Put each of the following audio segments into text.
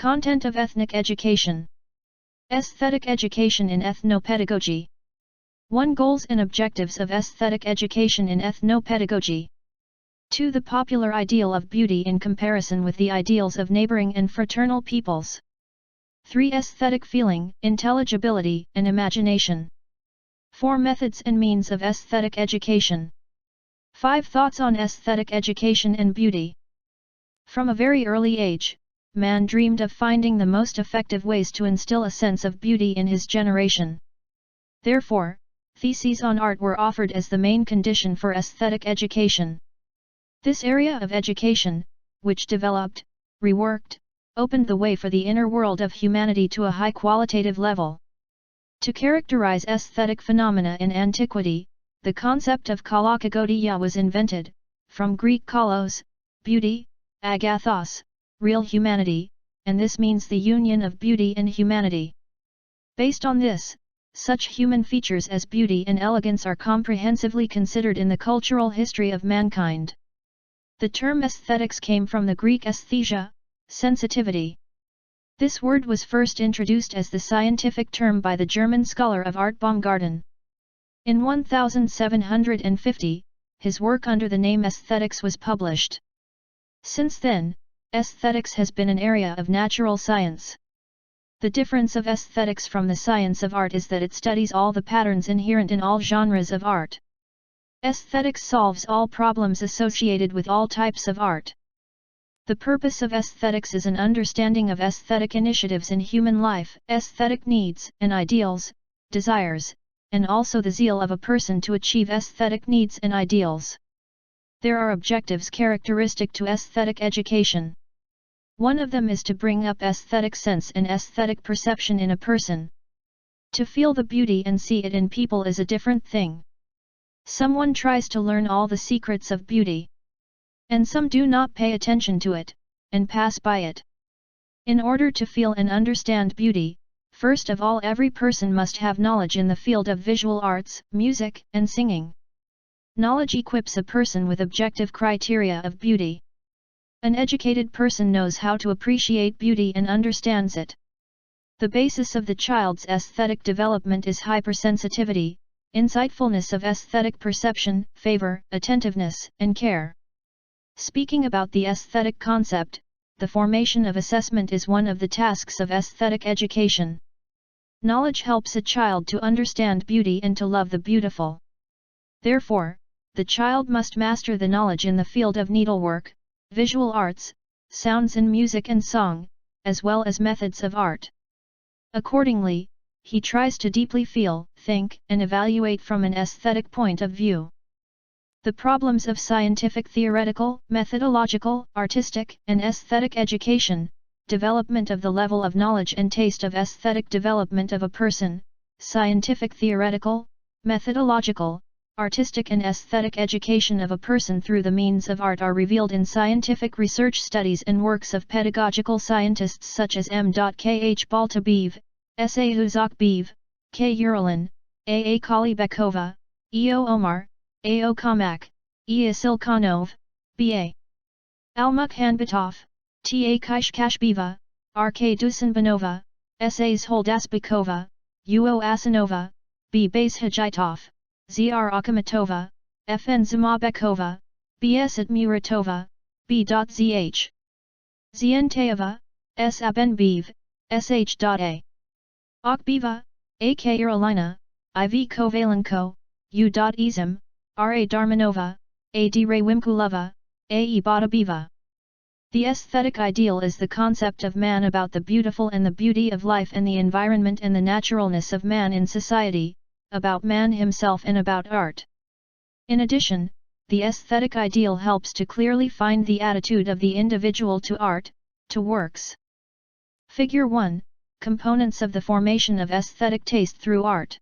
Content of ethnic education. Aesthetic education in ethnopedagogy. 1. Goals and objectives of aesthetic education in ethnopedagogy. 2. The popular ideal of beauty in comparison with the ideals of neighboring and fraternal peoples. 3. Aesthetic feeling, intelligibility, and imagination. 4. Methods and means of aesthetic education. 5. Thoughts on aesthetic education and beauty. From a very early age, man dreamed of finding the most effective ways to instill a sense of beauty in his generation. Therefore, theses on art were offered as the main condition for aesthetic education. This area of education, which developed, reworked, opened the way for the inner world of humanity to a high qualitative level. To characterize aesthetic phenomena in antiquity, the concept of kalakagodia was invented, from Greek kalos, beauty, agathos, real humanity, and this means the union of beauty and humanity. Based on this, such human features as beauty and elegance are comprehensively considered in the cultural history of mankind. The term aesthetics came from the Greek aesthesia, sensitivity. This word was first introduced as the scientific term by the German scholar of art Baumgarten. In 1750, his work under the name Aesthetics was published. Since then, aesthetics has been an area of natural science. The difference of aesthetics from the science of art is that it studies all the patterns inherent in all genres of art. Aesthetics solves all problems associated with all types of art. The purpose of aesthetics is an understanding of aesthetic initiatives in human life, aesthetic needs and ideals, desires, and also the zeal of a person to achieve aesthetic needs and ideals. There are objectives characteristic to aesthetic education. One of them is to bring up aesthetic sense and aesthetic perception in a person. To feel the beauty and see it in people is a different thing. Someone tries to learn all the secrets of beauty. And some do not pay attention to it, and pass by it. In order to feel and understand beauty, first of all every person must have knowledge in the field of visual arts, music, and singing. Knowledge equips a person with objective criteria of beauty. An educated person knows how to appreciate beauty and understands it. The basis of the child's aesthetic development is hypersensitivity, insightfulness of aesthetic perception, favor, attentiveness, and care. Speaking about the aesthetic concept, the formation of assessment is one of the tasks of aesthetic education. Knowledge helps a child to understand beauty and to love the beautiful. Therefore, the child must master the knowledge in the field of needlework, visual arts, sounds and music and song, as well as methods of art. Accordingly, he tries to deeply feel, think, and evaluate from an aesthetic point of view. The problems of scientific, theoretical, methodological, artistic, and aesthetic education, development of the level of knowledge and taste of aesthetic development of a person, scientific, theoretical, methodological, artistic and aesthetic education of a person through the means of art are revealed in scientific research studies and works of pedagogical scientists such as M. K. H. Baltabeev, S. A. Huzakbeev, K. Uralin, A. A. Kalibekova, E. O. Omar, A. O. Kamak, E. Asilkanov, B. A. Almukhanbatov, T. A. Kashkashbeva, R. K. Dusanbanova, S. A. Zholdasbekova, U. O. Asanova, B. Bazhajitov, Z. R. Akamatova, F. N. Zimabekova, B. S. Admuratova, B. Zh. Zientayeva, S. Abenbeev, S. H. A. Okbeva, A. K. Uralina, I. V. Kovalenko, U. Izim, R. A. Darmanova, A. D. Rayimkulova, A. E. Batabeva. The aesthetic ideal is the concept of man about the beautiful and the beauty of life and the environment and the naturalness of man in society, about man himself and about art. In addition, the aesthetic ideal helps to clearly find the attitude of the individual to art, to works. Figure 1. Components of the formation of aesthetic taste through art.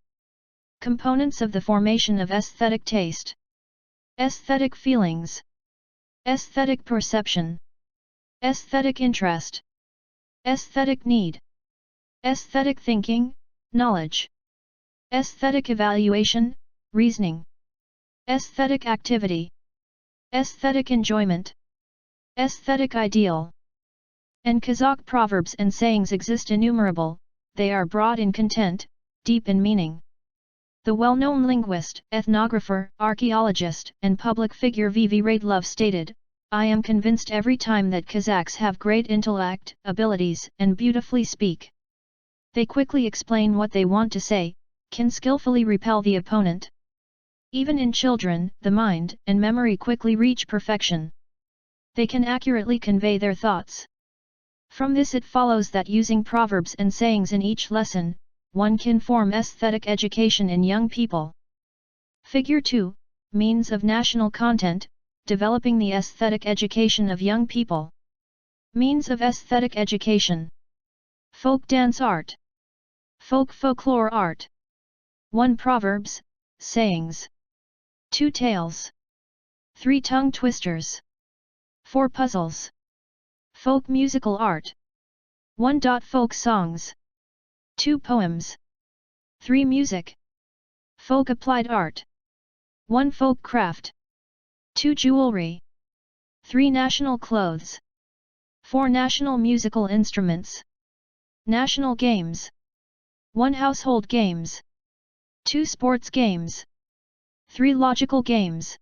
Components of the formation of aesthetic taste. Aesthetic feelings. Aesthetic perception. Aesthetic interest. Aesthetic need. Aesthetic thinking, knowledge. Aesthetic evaluation, reasoning. Aesthetic activity. Aesthetic enjoyment. Aesthetic ideal. And Kazakh proverbs and sayings exist innumerable, they are broad in content, deep in meaning. The well-known linguist, ethnographer, archaeologist, and public figure V.V. Radlov stated, "I am convinced every time that Kazakhs have great intellect, abilities, and beautifully speak. They quickly explain what they want to say, can skillfully repel the opponent. Even in children, the mind and memory quickly reach perfection. They can accurately convey their thoughts." From this it follows that using proverbs and sayings in each lesson, one can form aesthetic education in young people. Figure 2, Means of National Content, Developing the Aesthetic Education of Young People. Means of Aesthetic Education. Folk Dance Art. Folklore Art. 1. Proverbs, Sayings. 2. Tales. 3. Tongue Twisters. 4. Puzzles. Folk Musical Art. 1. Folk Songs. 2. Poems. 3. Music. Folk Applied Art. 1. Folk Craft. 2. Jewelry. 3. National Clothes. 4. National Musical Instruments. National Games. 1. Household Games. 2. Sports Games. 3. Logical Games.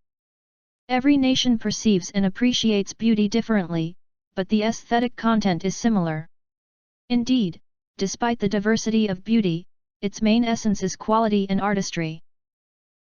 Every nation perceives and appreciates beauty differently, but the aesthetic content is similar. Indeed, despite the diversity of beauty, its main essence is quality and artistry.